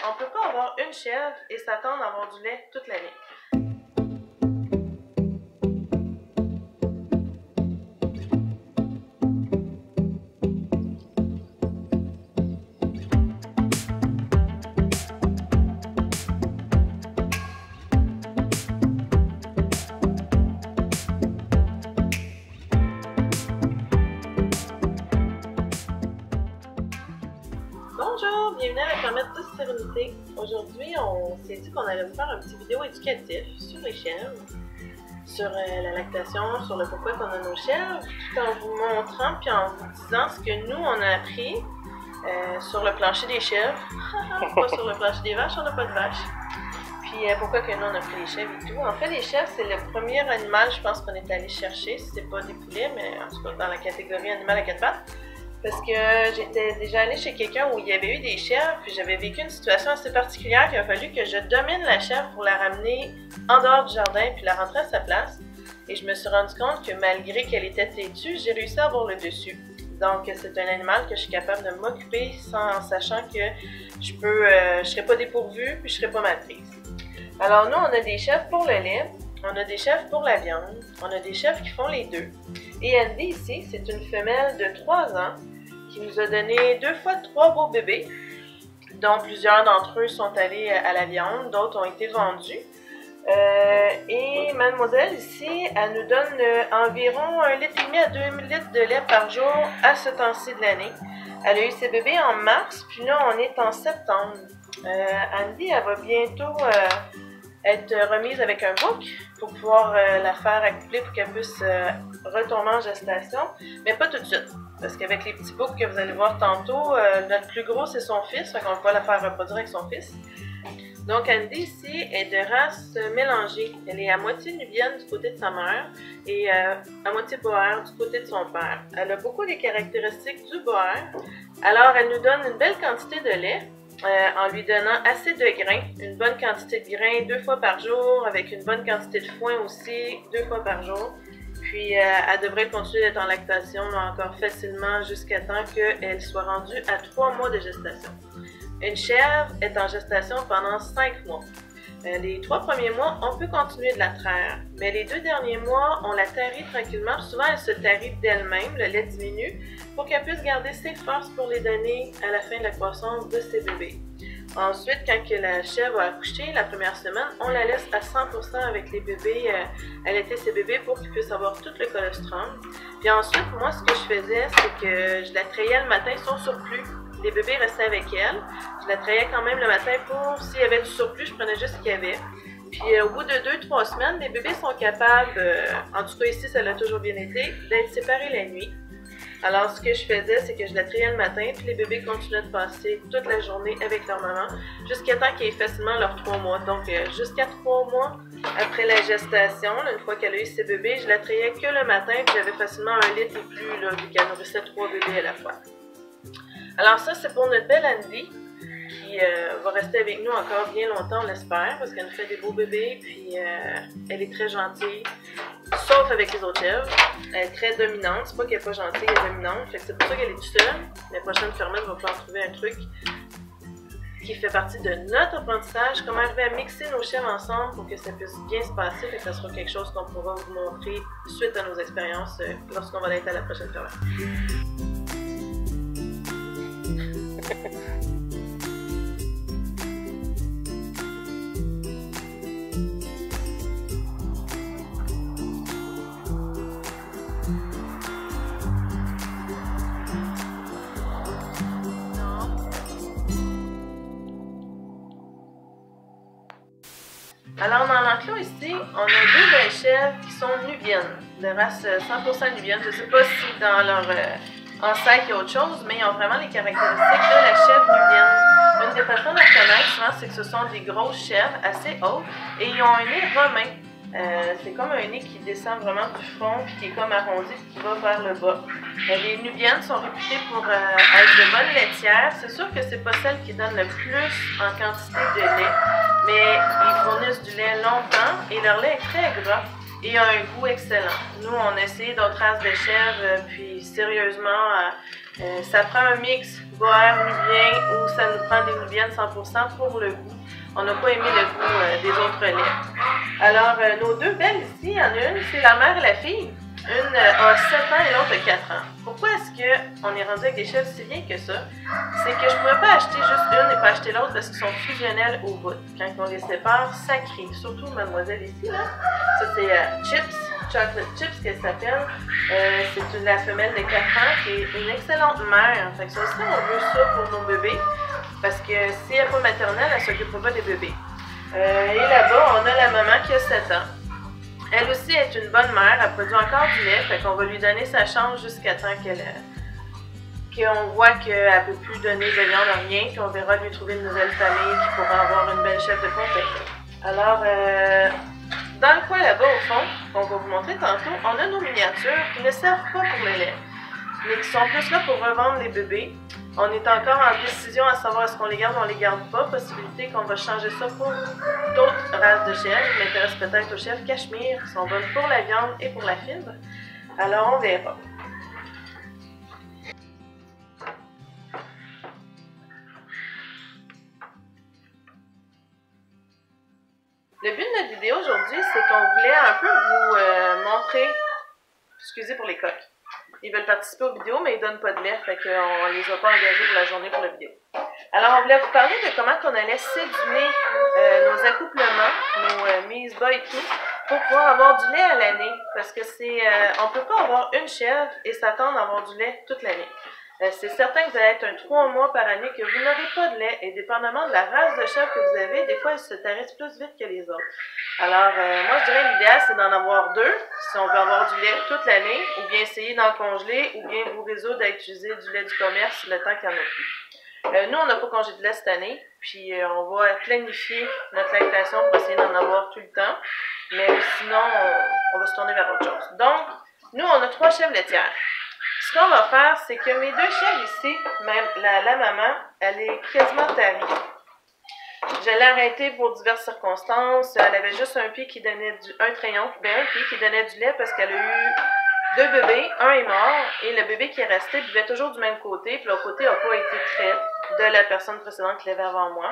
On peut pas avoir une chèvre et s'attendre à avoir du lait toute l'année. Bonjour, bienvenue à la fermette de Sérénité. Aujourd'hui, on s'est dit qu'on allait vous faire un petit vidéo éducatif sur les chèvres, sur la lactation, sur le pourquoi qu'on a nos chèvres, tout en vous montrant puis en vous disant ce que nous, on a appris sur le plancher des chèvres. Pas sur le plancher des vaches, on n'a pas de vaches. Puis pourquoi que nous, on a pris les chèvres et tout. En fait, les chèvres, c'est le premier animal, je pense, qu'on est allé chercher. Si c'est pas des poulets, mais en tout cas dans la catégorie animal à quatre pattes. Parce que j'étais déjà allée chez quelqu'un où il y avait eu des chèvres, puis j'avais vécu une situation assez particulière qu'il a fallu que je domine la chèvre pour la ramener en dehors du jardin puis la rentrer à sa place. Et je me suis rendu compte que malgré qu'elle était têtue, j'ai réussi à avoir le dessus. Donc c'est un animal que je suis capable de m'occuper en sachant que je serai pas dépourvue puis je serai pas mal prise. Alors nous, on a des chèvres pour le lait, on a des chèvres pour la viande, on a des chèvres qui font les deux. Et Andy ici, c'est une femelle de 3 ans qui nous a donné 2 fois 3 beaux bébés, dont plusieurs d'entre eux sont allés à la viande, d'autres ont été vendus. Et mademoiselle ici, elle nous donne environ 1,5 litre à 2 litres de lait par jour à ce temps-ci de l'année. Elle a eu ses bébés en mars, puis là on est en septembre. Andy, elle va bientôt être remise avec un bouc pour pouvoir la faire accoupler pour qu'elle puisse retomber en gestation, mais pas tout de suite. Parce qu'avec les petits boucs que vous allez voir tantôt, notre plus gros c'est son fils, fait qu'on va pas la faire reproduire avec son fils. Donc Andy ici est de race mélangée. Elle est à moitié nubienne du côté de sa mère et à moitié boer du côté de son père. Elle a beaucoup des caractéristiques du boer, alors elle nous donne une belle quantité de lait. En lui donnant assez de grains, une bonne quantité de grains 2 fois par jour, avec une bonne quantité de foin aussi 2 fois par jour. Puis elle devrait continuer d'être en lactation encore facilement jusqu'à temps qu'elle soit rendue à 3 mois de gestation. Une chèvre est en gestation pendant 5 mois. Les 3 premiers mois, on peut continuer de la traire, mais les 2 derniers mois, on la tarit tranquillement. Souvent, elle se tarit d'elle-même, le lait diminue, pour qu'elle puisse garder ses forces pour les donner à la fin de la croissance de ses bébés. Ensuite, quand que la chèvre a accouché, la première semaine, on la laisse à 100% avec les bébés, allaiter ses bébés pour qu'ils puissent avoir tout le colostrum. Puis ensuite, moi, ce que je faisais, c'est que je la trayais le matin son surplus. Les bébés restaient avec elle. Je la trayais quand même le matin pour, s'il y avait du surplus, je prenais juste ce qu'il y avait. Puis au bout de 2-3 semaines, les bébés sont capables, en tout cas ici, ça l'a toujours bien été, d'être séparés la nuit. Alors ce que je faisais, c'est que je la trayais le matin, puis les bébés continuaient de passer toute la journée avec leur maman, jusqu'à temps qu'ils aient facilement leurs 3 mois. Donc jusqu'à 3 mois après la gestation, là, une fois qu'elle a eu ses bébés, je la trayais que le matin, puis j'avais facilement 1 litre et plus, là, vu qu'elle nourrissait 3 bébés à la fois. Alors ça, c'est pour notre belle Andy, qui va rester avec nous encore bien longtemps, on l'espère, parce qu'elle nous fait des beaux bébés, puis elle est très gentille, sauf avec les autres chèvres. Elle est très dominante, c'est pas qu'elle est pas gentille, elle est dominante, fait que c'est pour ça qu'elle est toute seule. La prochaine fermette va pouvoir trouver un truc qui fait partie de notre apprentissage, comment arriver à mixer nos chèvres ensemble pour que ça puisse bien se passer, et que ça sera quelque chose qu'on pourra vous montrer suite à nos expériences lorsqu'on va être à la prochaine fermette. Alors dans l'enclos ici, on a 2 belles chèvres qui sont nubiennes, de race 100% nubienne. Je ne sais pas si dans leur ancêtre il y a autre chose, mais ils ont vraiment les caractéristiques de la chèvre nubienne. Une des façons de la connaître souvent, c'est que ce sont des grosses chèvres assez hautes et ils ont un nez romain. C'est comme un nez qui descend vraiment du front puis qui est comme arrondi et qui va vers le bas. Les nubiennes sont réputées pour être de bonnes laitières. C'est sûr que c'est pas celles qui donnent le plus en quantité de lait, mais ils fournissent du lait longtemps et leur lait est très gras. et a un goût excellent. Nous, on a essayé d'autres races de chèvres, puis sérieusement, ça prend un mix boère-nubien ou ça nous prend des nubiennes 100% pour le goût. On n'a pas aimé le goût des autres laits. Alors, nos deux belles ici, il y en a une, c'est la mère et la fille. Une a 7 ans et l'autre a 4 ans. Pourquoi est-ce qu'on est rendu avec des chèvres si bien que ça? C'est que je ne pouvais pas acheter juste une et pas acheter l'autre parce qu'ils sont fusionnels au bout. Quand on les sépare, ça crie. Surtout mademoiselle ici, là. Ça, c'est Chips, Chocolate Chips qu'elle s'appelle. C'est la femelle de 4 ans qui est une excellente mère. Fait que ça aussi, on veut ça pour nos bébés. Parce que si elle n'est pas maternelle, elle ne s'occupera pas des bébés. Et là-bas, on a la maman qui a 7 ans. Elle aussi est une bonne mère, elle produit encore du lait, fait qu'on va lui donner sa chance jusqu'à temps qu'on voit qu'elle ne peut plus donner de viande à rien, puis on verra lui trouver une nouvelle famille qui pourra avoir une belle chef de compagnie. Alors, dans le coin là-bas, au fond, qu'on va vous montrer tantôt, on a nos miniatures qui ne servent pas pour le lait, mais qui sont plus là pour revendre les bébés. On est encore en décision à savoir est-ce qu'on les garde ou on les garde pas. Possibilité qu'on va changer ça pour d'autres races de chèvres qui m'intéressent peut-être aux chèvres cachemire, qui sont bonnes pour la viande et pour la fibre. Alors on verra. Le but de notre vidéo aujourd'hui, c'est qu'on voulait un peu vous montrer, excusez pour les coqs. Ils veulent participer aux vidéos, mais ils ne donnent pas de lait, fait qu'on ne les a pas engagés pour la journée pour la vidéo. Alors, on voulait vous parler de comment on allait séduire nos accouplements, nos mises bas et tout, pour pouvoir avoir du lait à l'année. Parce que on ne peut pas avoir une chèvre et s'attendre à avoir du lait toute l'année. C'est certain que vous allez être un 3 mois par année que vous n'aurez pas de lait. Et dépendamment de la race de chèvre que vous avez, des fois, elles se tarissent plus vite que les autres. Alors, moi, je dirais l'idéal, c'est d'en avoir 2, si on veut avoir du lait toute l'année, ou bien essayer d'en congeler, ou bien vous résoudre à utiliser du lait du commerce le temps qu'il n'y en a plus. Nous, on n'a pas congé de lait cette année, puis on va planifier notre lactation pour essayer d'en avoir tout le temps. Mais sinon, on va se tourner vers autre chose. Donc, nous, on a 3 chèvres laitières. Ce qu'on va faire, c'est que mes 2 chèvres ici, même la maman, elle est quasiment tarie. Je l'ai arrêtée pour diverses circonstances. Elle avait juste un pied qui donnait un triomphe, un pied qui donnait du lait parce qu'elle a eu 2 bébés, un est mort, et le bébé qui est resté buvait toujours du même côté, puis l'autre côté n'a pas été trait de la personne précédente qui l'avait avant moi.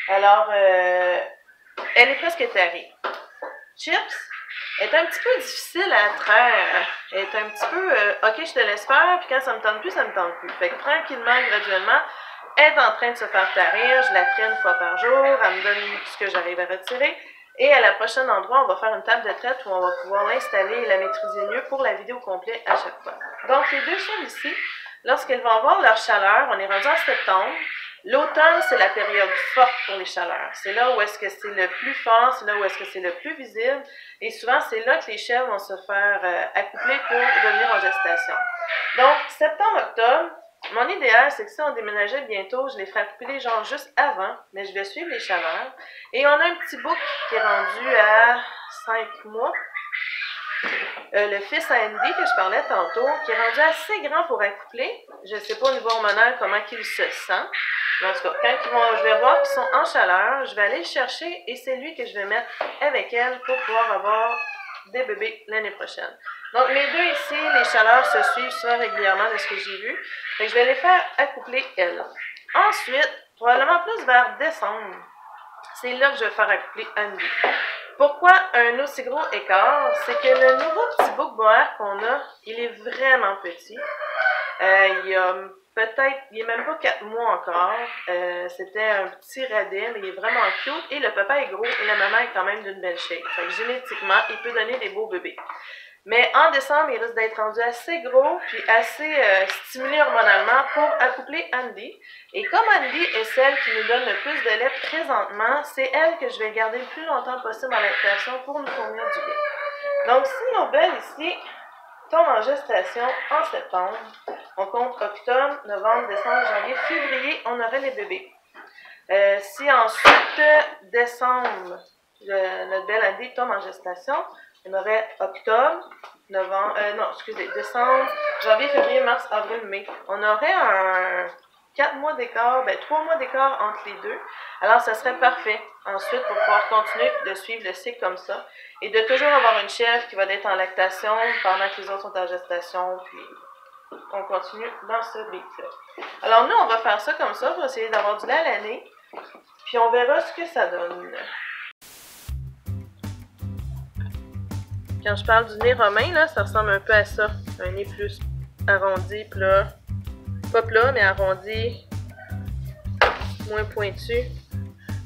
Alors, elle est presque tarie. Chips est un petit peu difficile à traire. Elle est un petit peu, ok, je te laisse faire, puis quand ça me tente plus, ça me tente plus. Fait que tranquillement, graduellement, elle est en train de se faire tarir. Je la traîne 1 fois par jour, elle me donne ce que j'arrive à retirer. Et à la prochaine endroit, on va faire une table de traite où on va pouvoir l'installer et la maîtriser mieux pour la vidéo complète à chaque fois. Donc, les 2 chèvres ici, lorsqu'elles vont avoir leur chaleur, on est rendu en septembre. L'automne, c'est la période forte pour les chaleurs. C'est là où est-ce que c'est le plus fort, c'est là où est-ce que c'est le plus visible. Et souvent, c'est là que les chèvres vont se faire accoupler pour devenir en gestation. Donc, septembre-octobre, mon idéal, c'est que si on déménageait bientôt, je les ferais accoupler genre juste avant, mais je vais suivre les chaleurs. Et on a un petit bouc qui est rendu à 5 mois. Le fils à Andy que je parlais tantôt, qui est rendu assez grand pour accoupler. Je ne sais pas au niveau hormonal comment il se sent. Mais en tout cas, quand je vais voir qu'ils sont en chaleur, je vais aller le chercher et c'est lui que je vais mettre avec elle pour pouvoir avoir des bébés l'année prochaine. Donc, mes 2 ici, les chaleurs se suivent ça régulièrement de ce que j'ai vu. Donc, je vais les faire accoupler elles. Ensuite, probablement plus vers décembre, c'est là que je vais faire accoupler Andy. Pourquoi un aussi gros écart? C'est que le nouveau petit bouc boer qu'on a, il est vraiment petit. Il est même pas 4 mois encore. C'était un petit radin, mais il est vraiment cute. Et le papa est gros et la maman est quand même d'une belle shape. Fait que génétiquement, il peut donner des beaux bébés. Mais en décembre, il risque d'être rendu assez gros puis assez stimulé hormonalement pour accoupler Andy. Et comme Andy est celle qui nous donne le plus de lait présentement, c'est elle que je vais garder le plus longtemps possible en lactation pour nous fournir du lait. Donc, si nos belles ici tombent en gestation en septembre, on compte octobre, novembre, décembre, janvier, février, on aurait les bébés. Si ensuite, décembre, notre belle Andy tombe en gestation, on aurait octobre, décembre, janvier, février, mars, avril, mai. On aurait 4 mois d'écart, 3 mois d'écart entre les deux. Alors, ça serait parfait ensuite pour pouvoir continuer de suivre le cycle comme ça et de toujours avoir une chèvre qui va être en lactation pendant que les autres sont en gestation, puis on continue dans ce beat-là. Alors, nous, on va faire ça comme ça, on va essayer d'avoir du lait à l'année, puis on verra ce que ça donne. Quand je parle du nez romain, là, ça ressemble un peu à ça. Un nez plus arrondi, plat. Pas plat, mais arrondi, moins pointu.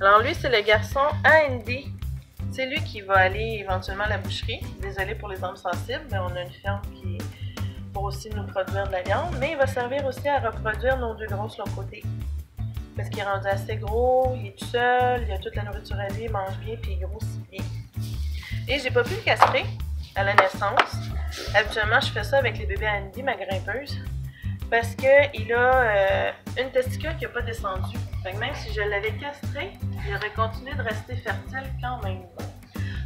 Alors lui, c'est le garçon Andy. C'est lui qui va aller éventuellement à la boucherie. Désolé pour les âmes sensibles, mais on a une ferme qui pour aussi nous produire de la viande. Mais il va servir aussi à reproduire nos deux grosses de l'autre côté. Parce qu'il est rendu assez gros, il est tout seul, il a toute la nourriture à lui, il mange bien, puis il grossit bien. Et j'ai pas pu le castrer à la naissance. Habituellement, je fais ça avec les bébés Andy, ma grimpeuse. Parce qu'il a une testicule qui n'a pas descendu. Fait que même si je l'avais castré, il aurait continué de rester fertile quand même.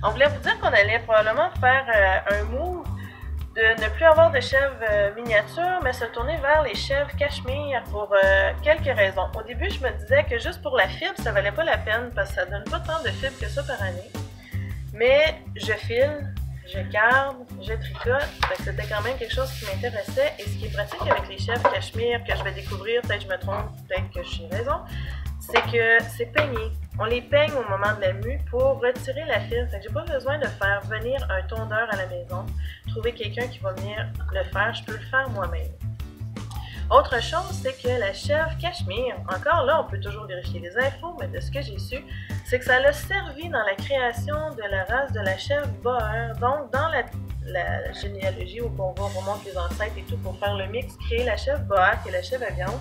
On voulait vous dire qu'on allait probablement faire un move de ne plus avoir de chèvres miniatures, mais se tourner vers les chèvres cachemire pour quelques raisons. Au début, je me disais que juste pour la fibre, ça valait pas la peine parce que ça donne pas tant de fibres que ça par année. Mais je file, je garde, je tricote, c'était quand même quelque chose qui m'intéressait. Et ce qui est pratique avec les chèvres cachemire que je vais découvrir, peut-être que je me trompe, peut-être que j'ai raison, c'est que c'est peigné. On les peigne au moment de la mue pour retirer la fibre. Fait que j'ai pas besoin de faire venir un tondeur à la maison, trouver quelqu'un qui va venir le faire, je peux le faire moi-même. Autre chose, c'est que la chèvre cachemire, encore là, on peut toujours vérifier les infos, mais de ce que j'ai su, c'est que ça l'a servi dans la création de la race de la chèvre Boer. Donc, dans la généalogie où on remonte les ancêtres et tout pour faire le mix, créer la chèvre Boer, qui est la chèvre à viande,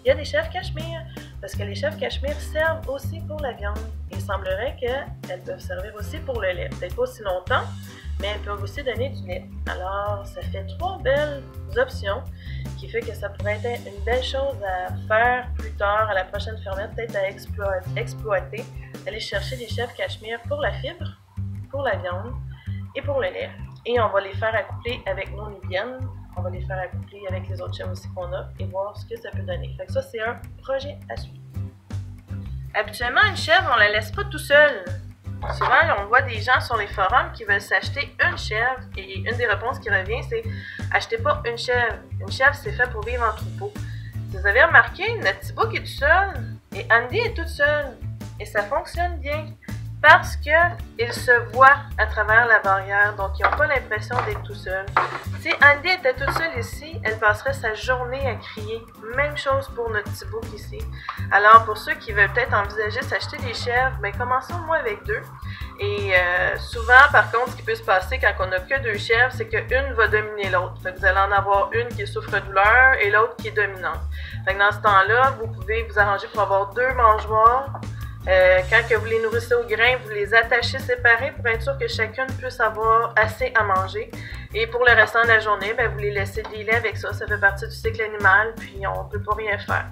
il y a des chèvres cachemire, parce que les chèvres cachemire servent aussi pour la viande. Il semblerait qu'elles peuvent servir aussi pour le lait. Peut-être pas aussi longtemps, mais elles peuvent aussi donner du lait. Alors, ça fait 3 belles options qui fait que ça pourrait être une belle chose à faire plus tard, à la prochaine fermette, peut-être à exploiter, aller chercher des chèvres cachemire pour la fibre, pour la viande et pour le lait. Et on va les faire accoupler avec nos nubiennes, on va les faire accoupler avec les autres chèvres aussi qu'on a et voir ce que ça peut donner. Fait que ça, c'est un projet à suivre. Habituellement, une chèvre, on la laisse pas tout seul. Souvent, on voit des gens sur les forums qui veulent s'acheter une chèvre et une des réponses qui revient, c'est « Achetez pas une chèvre. Une chèvre, c'est fait pour vivre en troupeau. » Vous avez remarqué, notre petit bouc est tout seul et Andy est toute seule. Et ça fonctionne bien parce qu'ils se voient à travers la barrière, donc ils n'ont pas l'impression d'être tout seuls. Si Andy était toute seule ici, elle passerait sa journée à crier. Même chose pour notre petit bouc ici. Alors pour ceux qui veulent peut-être envisager s'acheter des chèvres, commençons moi avec 2. Et souvent, par contre, ce qui peut se passer quand on n'a que 2 chèvres, c'est qu'une va dominer l'autre. Vous allez en avoir une qui est souffre-douleur et l'autre qui est dominante. Fait que dans ce temps-là, vous pouvez vous arranger pour avoir 2 mangeoires. Quand que vous les nourrissez au grain, vous les attachez séparés pour être sûr que chacune puisse avoir assez à manger. Et pour le restant de la journée, vous les laissez dealer avec ça. Ça fait partie du cycle animal, puis on ne peut pas rien faire.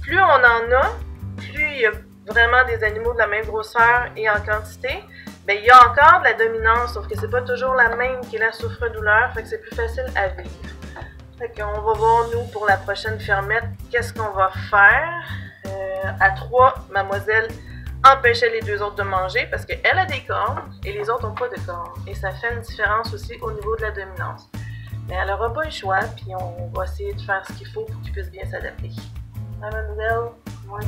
Plus on en a, plus il y a vraiment des animaux de la même grosseur et en quantité, il y a encore de la dominance, sauf que c'est pas toujours la même qui est la souffre-douleur, fait que c'est plus facile à vivre. Fait qu'on va voir, nous, pour la prochaine fermette, qu'est-ce qu'on va faire. À 3, mademoiselle empêchait les 2 autres de manger parce qu'elle a des cornes et les autres n'ont pas de cornes. Et ça fait une différence aussi au niveau de la dominance. Mais elle n'aura pas le choix, puis on va essayer de faire ce qu'il faut pour qu'ils puissent bien s'adapter. Mademoiselle, oui.